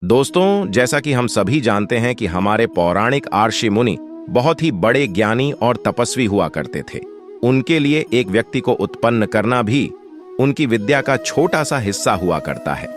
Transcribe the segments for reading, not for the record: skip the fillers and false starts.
दोस्तों, जैसा कि हम सभी जानते हैं कि हमारे पौराणिक आर्षि मुनि बहुत ही बड़े ज्ञानी और तपस्वी हुआ करते थे। उनके लिए एक व्यक्ति को उत्पन्न करना भी उनकी विद्या का छोटा सा हिस्सा हुआ करता है।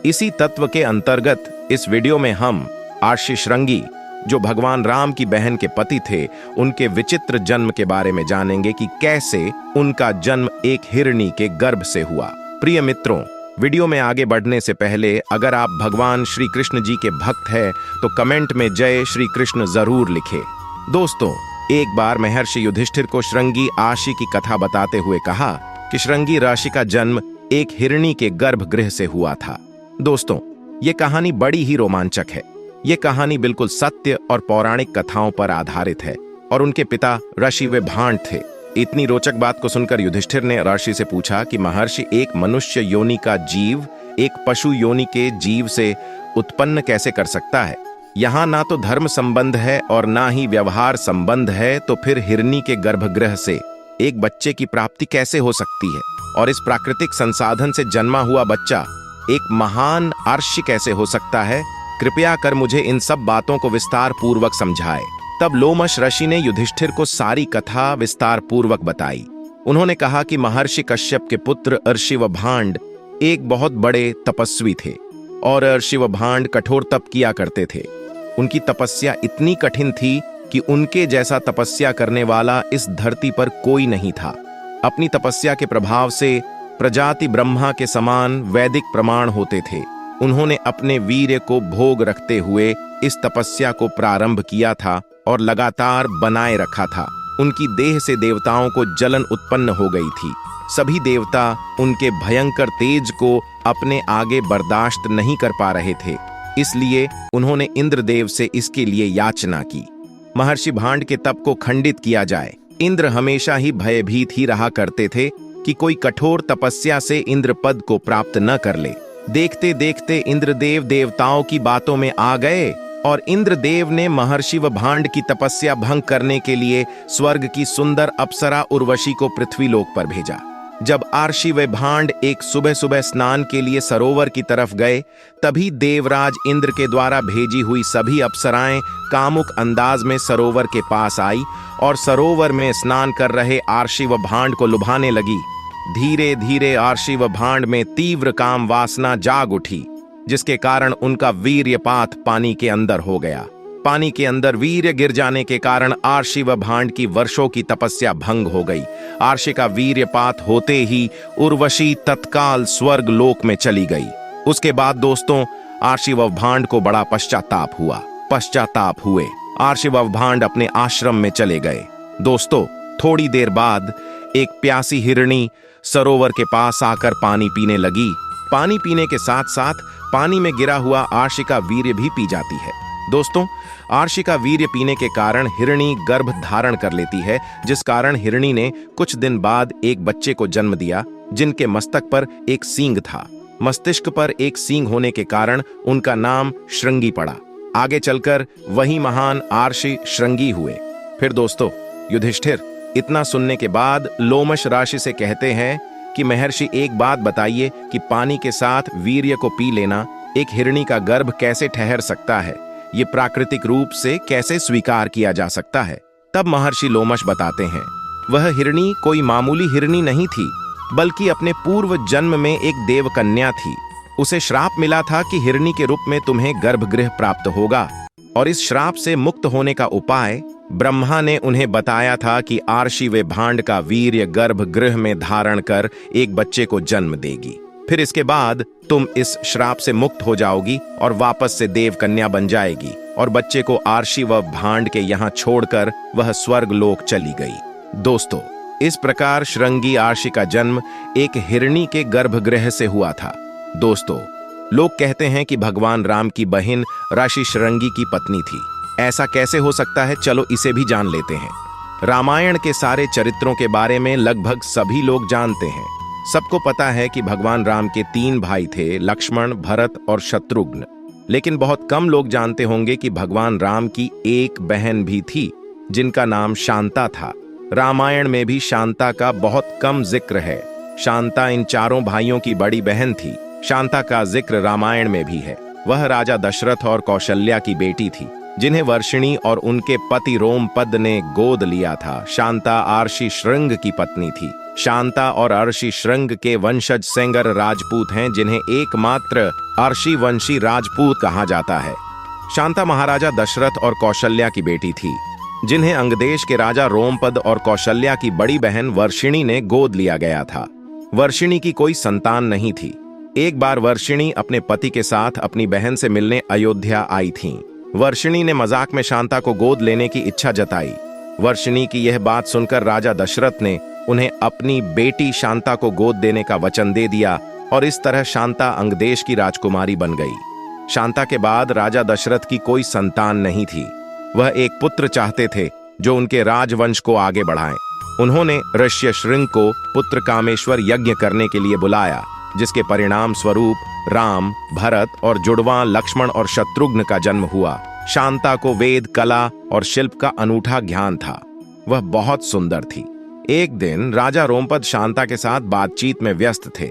इसी तत्व के अंतर्गत इस वीडियो में हम आर्षि श्रृंगी, जो भगवान राम की बहन के पति थे, उनके विचित्र जन्म के बारे में जानेंगे कि कैसे उनका जन्म एक हिरणी के गर्भ से हुआ। प्रिय मित्रों, वीडियो में आगे बढ़ने से पहले अगर आप भगवान श्री कृष्ण जी के भक्त हैं तो कमेंट में जय श्री कृष्ण जरूर लिखें। दोस्तों, एक बार महर्षि युधिष्ठिर को श्रृंगी आशी की कथा बताते हुए कहा कि श्रृंगी राशि का जन्म एक हिरणी के गर्भगृह से हुआ था। दोस्तों, ये कहानी बड़ी ही रोमांचक है। ये कहानी बिल्कुल सत्य और पौराणिक कथाओं पर आधारित है और उनके पिता ऋषि वे भांड थे। इतनी रोचक बात को सुनकर युधिष्ठिर ने ऋषि से पूछा कि महर्षि, एक मनुष्य योनि का जीव एक पशु योनि के जीव से उत्पन्न कैसे कर सकता है? यहाँ ना तो धर्म संबंध है और ना ही व्यवहार संबंध है, तो फिर हिरणी के गर्भगृह से एक बच्चे की प्राप्ति कैसे हो सकती है? और इस प्राकृतिक संसाधन से जन्मा हुआ बच्चा एक महान आर्षि कैसे हो सकता है? कृपया कर मुझे इन सब बातों को विस्तार पूर्वक समझाए। तब लोमश ऋषि ने युधिष्ठिर को सारी कथा विस्तार पूर्वक बताई। उन्होंने कहा कि महर्षि कश्यप के पुत्र अर्शिवभांड एक बहुत बड़े तपस्वी थे और अर्शिवभांड कठोर तप किया करते थे। उनकी तपस्या इतनी कठिन थी कि उनके जैसा तपस्या करने वाला इस धरती पर कोई नहीं था। अपनी तपस्या के प्रभाव से प्रजाति ब्रह्मा के समान वैदिक प्रमाण होते थे। उन्होंने अपने वीर्य को भोग रखते हुए इस तपस्या को प्रारंभ किया था और लगातार बनाए रखा था। उनकी देह से देवताओं को जलन उत्पन्न हो गई थी। सभी देवता उनके भयंकर तेज को अपने आगे बर्दाश्त नहीं कर पा रहे थे, इसलिए उन्होंने इंद्रदेव से इसके लिए याचना की। महर्षि भांड के तप को खंडित किया जाए। इंद्र हमेशा ही भयभीत ही रहा करते थे कि कोई कठोर तपस्या से इंद्र पद को प्राप्त न कर ले। देखते देखते इंद्रदेव देवताओं की बातों में आ गए और इंद्रदेव ने महर्षि व भांड की तपस्या भंग करने के लिए स्वर्ग की सुंदर अप्सरा उर्वशी को पृथ्वीलोक पर भेजा। जब आर्षि व भांड एक सुबह सुबह स्नान के लिए सरोवर की तरफ गए, तभी देवराज इंद्र के द्वारा भेजी हुई सभी अप्सराएं कामुक अंदाज में सरोवर के पास आई और सरोवर में स्नान कर रहे आर्षि व भांड को लुभाने लगी। धीरे धीरे आर्षि व भांड में तीव्र काम वासना जाग उठी, जिसके कारण उनका वीर्यपात पानी के अंदर हो गया। पानी के अंदर वीर्य गिर जाने के कारण आर्षि व भांड की वर्षों की तपस्या भंग हो गई। आर्षि का वीर्यपात होते ही उर्वशी तत्काल स्वर्ग लोक में चली गई। उसके बाद दोस्तों, आर्षि व भांड को बड़ा पश्चाताप हुए। आर्षि व भांड अपने आश्रम में चले गए। दोस्तों, थोड़ी देर बाद एक प्यासी हिरणी सरोवर के पास आकर पानी पीने लगी। पानी पीने के साथ साथ पानी में गिरा हुआ आर्षि का वीर्य भी पी जाती है। दोस्तों, आर्षि का वीर्य पीने के कारण हिरणी गर्भ धारण कर लेती है, जिस कारण हिरणी ने कुछ दिन बाद एक बच्चे को जन्म दिया, जिनके मस्तक पर एक सींग था। मस्तिष्क पर एक सींग होने के कारण उनका नाम श्रृंगी पड़ा। आगे चलकर वही महान आर्षि श्रृंगी हुए। फिर दोस्तों, युधिष्ठिर इतना सुनने के बाद लोमश ऋषि से कहते हैं कि महर्षि, एक बात बताइए कि पानी के साथ वीर्य को पी लेना एक हिरणी का गर्भ कैसे ठहर सकता है? ये प्राकृतिक रूप से कैसे स्वीकार किया जा सकता है? तब महर्षि लोमश बताते हैं, वह हिरणी कोई मामूली हिरणी नहीं थी, बल्कि अपने पूर्व जन्म में एक देवकन्या थी। उसे श्राप मिला था कि हिरणी के रूप में तुम्हें गर्भगृह प्राप्त होगा, और इस श्राप से मुक्त होने का उपाय ब्रह्मा ने उन्हें बताया था कि आर्षि व भांड का वीर्य गर्भगृह में धारण कर एक बच्चे को जन्म देगी। फिर इसके बाद तुम इस श्राप से मुक्त हो जाओगी और वापस से देव कन्या बन जाएगी, और बच्चे को आर्षि व भांड के यहाँ छोड़कर वह स्वर्ग लोक चली गई। दोस्तों, इस प्रकार श्रृंगी आर्षि का जन्म एक हिरणी के गर्भगृह से हुआ था। दोस्तों, लोग कहते हैं कि भगवान राम की बहन ऋषि श्रृंगी की पत्नी थी। ऐसा कैसे हो सकता है? चलो इसे भी जान लेते हैं। रामायण के सारे चरित्रों के बारे में लगभग सभी लोग जानते हैं। सबको पता है कि भगवान राम के 3 भाई थे, लक्ष्मण, भरत और शत्रुघ्न। लेकिन बहुत कम लोग जानते होंगे कि भगवान राम की एक बहन भी थी, जिनका नाम शांता था। रामायण में भी शांता का बहुत कम जिक्र है। शांता इन चारों भाइयों की बड़ी बहन थी। शांता का जिक्र रामायण में भी है। वह राजा दशरथ और कौशल्या की बेटी थी, जिन्हें वर्षिणी और उनके पति रोमपद ने गोद लिया था। शांता आर्षि श्रृंग की पत्नी थी। शांता और अर्षि श्रृंग के वंशज सेंगर राजपूत हैं, जिन्हें एकमात्र अर्षि वंशी राजपूत कहा जाता है। शांता महाराजा दशरथ और कौशल्या की बेटी थी, जिन्हें अंगदेश के राजा रोमपद और कौशल्या की बड़ी बहन वर्षिणी ने गोद लिया गया था। वर्षिणी की कोई संतान नहीं थी। एक बार वर्षिणी अपने पति के साथ अपनी बहन से मिलने अयोध्या आई थीं। वर्षिणी ने मजाक में शांता को गोद लेने की इच्छा जताई। वर्षिणी की यह बात सुनकर राजा दशरथ ने उन्हें अपनी बेटी शांता को गोद देने का वचन दे दिया और इस तरह शांता अंगदेश की राजकुमारी बन गई। शांता के बाद राजा दशरथ की कोई संतान नहीं थी। वह एक पुत्र चाहते थे जो उनके राजवंश को आगे बढ़ाएं। उन्होंने ऋष्यशृंग को पुत्र कामेश्वर यज्ञ करने के लिए बुलाया, जिसके परिणाम स्वरूप राम, भरत और जुड़वां लक्ष्मण और शत्रुघ्न का जन्म हुआ। शांता को वेद, कला और शिल्प का अनूठा ज्ञान था। वह बहुत सुंदर थी। एक दिन राजा रोमपद शांता के साथ बातचीत में व्यस्त थे।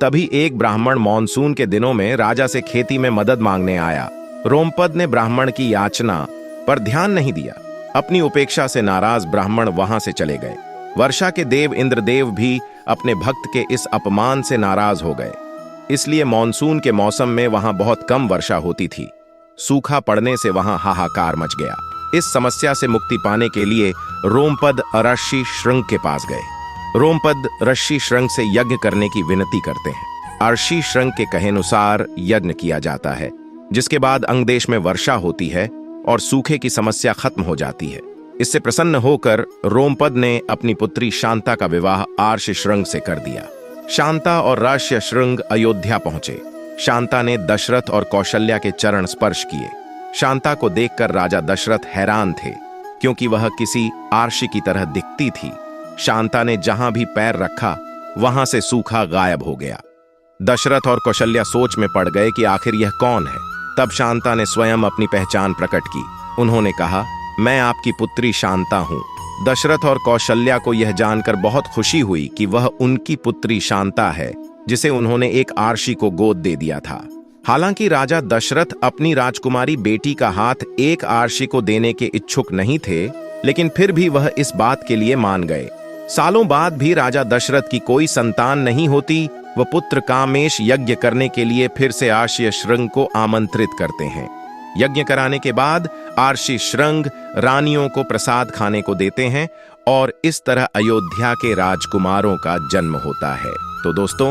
तभी एक ब्राह्मण मानसून के दिनों में राजा से खेती में मदद मांगने आया। रोमपद ने ब्राह्मण की याचना पर ध्यान नहीं दिया। अपनी उपेक्षा से नाराज ब्राह्मण वहां से चले गए। वर्षा के देव इंद्रदेव भी अपने भक्त के इस अपमान से नाराज हो गए। इसलिए मानसून के मौसम में वहां बहुत कम वर्षा होती थी। सूखा पड़ने से वहां हाहाकार मच गया। इस समस्या से मुक्ति पाने के लिए रोमपद ऋषि श्रृंग के पास गए। रोमपद ऋषि श्रृंग से यज्ञ करने की विनती करते हैं। ऋषि श्रृंग के कहे अनुसार यज्ञ किया जाता है, जिसके बाद अंगदेश में वर्षा होती है और सूखे की समस्या खत्म हो जाती है। इससे प्रसन्न होकर रोमपद ने अपनी पुत्री शांता का विवाह आर्षश्रृंग से कर दिया। शांता और ऋष्यशृंग अयोध्या पहुंचे। शांता ने दशरथ और कौशल्या के चरण स्पर्श किए। शांता को देखकर राजा दशरथ हैरान थे, क्योंकि वह किसी आर्षि की तरह दिखती थी। शांता ने जहां भी पैर रखा वहां से सूखा गायब हो गया। दशरथ और कौशल्या सोच में पड़ गए कि आखिर यह कौन है। तब शांता ने स्वयं अपनी पहचान प्रकट की। उन्होंने कहा, मैं आपकी पुत्री शांता हूं। दशरथ और कौशल्या को यह जानकर बहुत खुशी हुई कि वह उनकी पुत्री शांता है, जिसे उन्होंने एक आर्षि को गोद दे दिया था। हालांकि राजा दशरथ अपनी राजकुमारी बेटी का हाथ एक आर्षि को देने के इच्छुक नहीं थे, लेकिन फिर भी वह इस बात के लिए मान गए। सालों बाद भी राजा दशरथ की कोई संतान नहीं होती। वह पुत्र कामेश यज्ञ करने के लिए फिर से ऋष्यशृंग को आमंत्रित करते हैं। यज्ञ कराने के बाद ऋष्यशृंग रानियों को प्रसाद खाने को देते हैं और इस तरह अयोध्या के राजकुमारों का जन्म होता है। तो दोस्तों,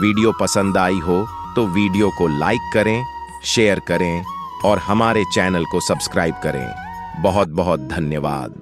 वीडियो पसंद आई हो तो वीडियो को लाइक करें, शेयर करें और हमारे चैनल को सब्सक्राइब करें। बहुत बहुत धन्यवाद।